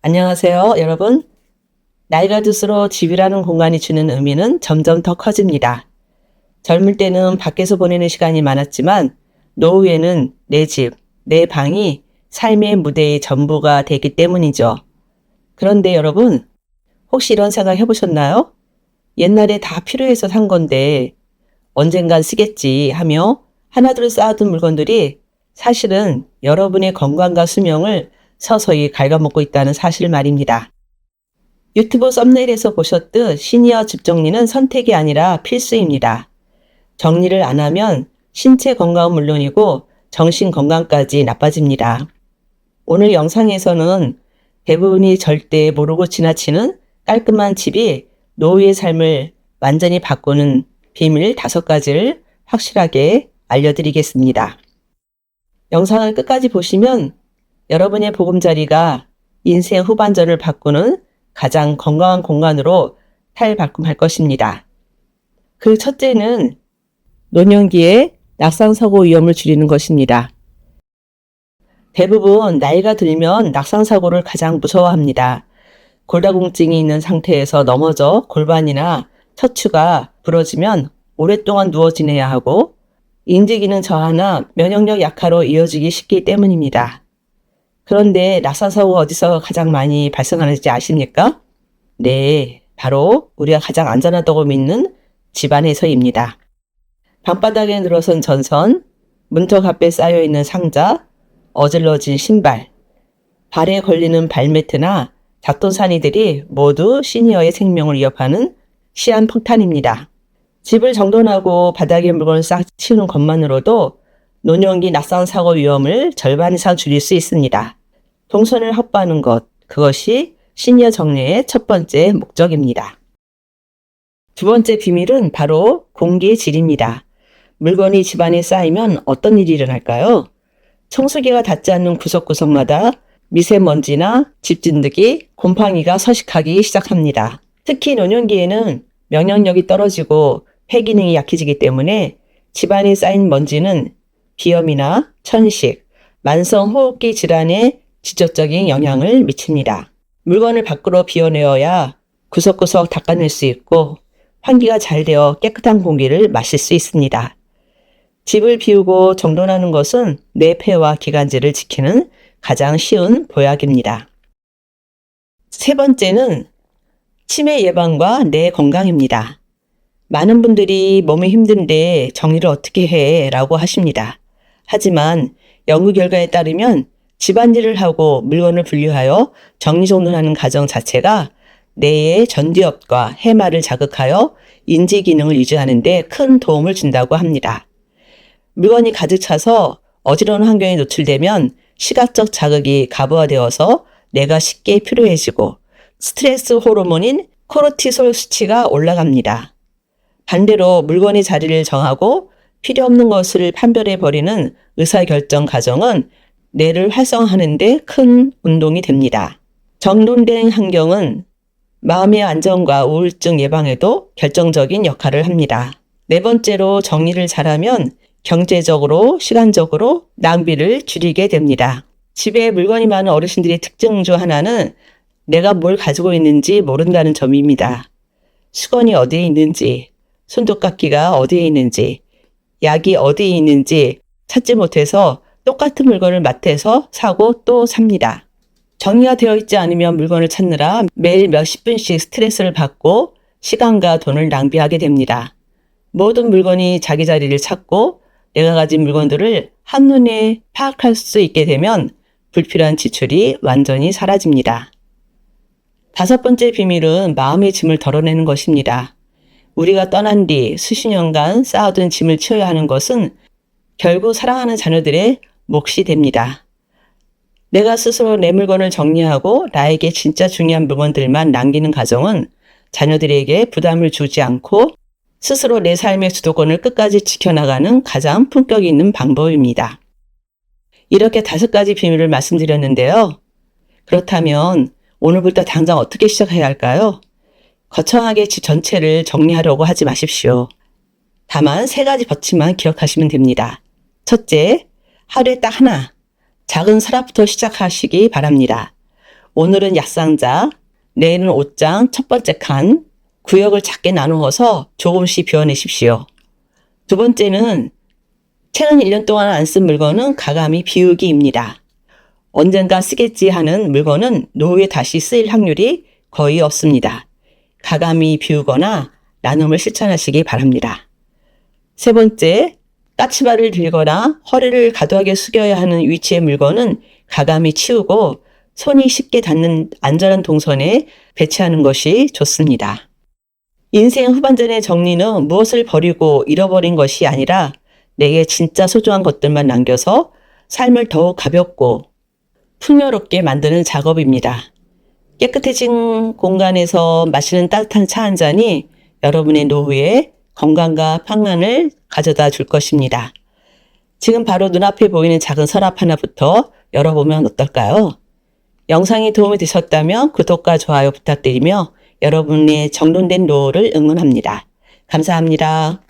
안녕하세요, 여러분. 나이가 들수록 집이라는 공간이 주는 의미는 점점 더 커집니다. 젊을 때는 밖에서 보내는 시간이 많았지만 노후에는 내 집, 내 방이 삶의 무대의 전부가 되기 때문이죠. 그런데 여러분, 혹시 이런 생각 해보셨나요? 옛날에 다 필요해서 산 건데 언젠간 쓰겠지 하며 하나둘 쌓아둔 물건들이 사실은 여러분의 건강과 수명을 서서히 갉아먹고 있다는 사실 말입니다. 유튜브 썸네일에서 보셨듯 시니어 집 정리는 선택이 아니라 필수입니다. 정리를 안 하면 신체 건강은 물론이고 정신 건강까지 나빠집니다. 오늘 영상에서는 대부분이 절대 모르고 지나치는 깔끔한 집이 노후의 삶을 완전히 바꾸는 비밀 5가지를 확실하게 알려드리겠습니다. 영상을 끝까지 보시면 여러분의 보금자리가 인생 후반전을 바꾸는 가장 건강한 공간으로 탈바꿈할 것입니다. 그 첫째는 노년기에 낙상사고 위험을 줄이는 것입니다. 대부분 나이가 들면 낙상사고를 가장 무서워합니다. 골다공증이 있는 상태에서 넘어져 골반이나 척추가 부러지면 오랫동안 누워 지내야 하고 인지기능 저하나 면역력 약화로 이어지기 쉽기 때문입니다. 그런데 낙상사고가 어디서 가장 많이 발생하는지 아십니까? 네, 바로 우리가 가장 안전하다고 믿는 집안에서입니다. 방바닥에 늘어선 전선, 문턱 앞에 쌓여있는 상자, 어질러진 신발, 발에 걸리는 발매트나 잡동사니들이 모두 시니어의 생명을 위협하는 시한폭탄입니다. 집을 정돈하고 바닥에 물건을 싹 치우는 것만으로도 노년기 낙상사고 위험을 절반 이상 줄일 수 있습니다. 동선을 확보하는 것, 그것이 시니어 정리의 첫 번째 목적입니다. 두 번째 비밀은 바로 공기의 질입니다. 물건이 집안에 쌓이면 어떤 일이 일어날까요? 청소기가 닿지 않는 구석구석마다 미세먼지나 집진드기, 곰팡이가 서식하기 시작합니다. 특히 노년기에는 면역력이 떨어지고 폐기능이 약해지기 때문에 집안에 쌓인 먼지는 비염이나 천식, 만성호흡기 질환에 직접적인 영향을 미칩니다. 물건을 밖으로 비워내어야 구석구석 닦아낼 수 있고 환기가 잘 되어 깨끗한 공기를 마실 수 있습니다. 집을 비우고 정돈하는 것은 내 폐와 기관지를 지키는 가장 쉬운 보약입니다. 세 번째는 치매 예방과 내 건강입니다. 많은 분들이 몸이 힘든데 정리를 어떻게 해? 라고 하십니다. 하지만 연구 결과에 따르면 집안일을 하고 물건을 분류하여 정리정돈하는 과정 자체가 뇌의 전두엽과 해마를 자극하여 인지 기능을 유지하는 데 큰 도움을 준다고 합니다. 물건이 가득 차서 어지러운 환경에 노출되면 시각적 자극이 가부화되어서 뇌가 쉽게 피로해지고 스트레스 호르몬인 코르티솔 수치가 올라갑니다. 반대로 물건의 자리를 정하고 필요 없는 것을 판별해버리는 의사결정 과정은 뇌를 활성화하는 데 큰 운동이 됩니다. 정돈된 환경은 마음의 안정과 우울증 예방에도 결정적인 역할을 합니다. 네 번째로 정리를 잘하면 경제적으로, 시간적으로 낭비를 줄이게 됩니다. 집에 물건이 많은 어르신들의 특징 중 하나는 내가 뭘 가지고 있는지 모른다는 점입니다. 수건이 어디에 있는지, 손톱깎이가 어디에 있는지, 약이 어디에 있는지 찾지 못해서 똑같은 물건을 마트에서 사고 또 삽니다. 정리가 되어 있지 않으면 물건을 찾느라 매일 몇십 분씩 스트레스를 받고 시간과 돈을 낭비하게 됩니다. 모든 물건이 자기 자리를 찾고 내가 가진 물건들을 한눈에 파악할 수 있게 되면 불필요한 지출이 완전히 사라집니다. 다섯 번째 비밀은 마음의 짐을 덜어내는 것입니다. 우리가 떠난 뒤 수십 년간 쌓아둔 짐을 치워야 하는 것은 결국 사랑하는 자녀들의 몫이 됩니다. 내가 스스로 내 물건을 정리하고 나에게 진짜 중요한 물건들만 남기는 과정은 자녀들에게 부담을 주지 않고 스스로 내 삶의 주도권을 끝까지 지켜나가는 가장 품격 있는 방법입니다. 이렇게 5가지 비밀을 말씀드렸는데요. 그렇다면 오늘부터 당장 어떻게 시작해야 할까요? 거창하게 집 전체를 정리하려고 하지 마십시오. 다만 3가지 법칙만 기억하시면 됩니다. 첫째, 하루에 딱 하나, 작은 서랍부터 시작하시기 바랍니다. 오늘은 약상자, 내일은 옷장 첫 번째 칸, 구역을 작게 나누어서 조금씩 비워내십시오. 두 번째는 최근 1년 동안 안 쓴 물건은 가감히 비우기입니다. 언젠가 쓰겠지 하는 물건은 노후에 다시 쓰일 확률이 거의 없습니다. 가감히 비우거나 나눔을 실천하시기 바랍니다. 세 번째, 까치발을 들거나 허리를 과도하게 숙여야 하는 위치의 물건은 가감히 치우고 손이 쉽게 닿는 안전한 동선에 배치하는 것이 좋습니다. 인생 후반전의 정리는 무엇을 버리고 잃어버린 것이 아니라 내게 진짜 소중한 것들만 남겨서 삶을 더욱 가볍고 풍요롭게 만드는 작업입니다. 깨끗해진 공간에서 마시는 따뜻한 차 한 잔이 여러분의 노후에 건강과 평안을 가져다 줄 것입니다. 지금 바로 눈앞에 보이는 작은 서랍 하나부터 열어보면 어떨까요? 영상이 도움이 되셨다면 구독과 좋아요 부탁드리며 여러분의 정돈된 노후를 응원합니다. 감사합니다.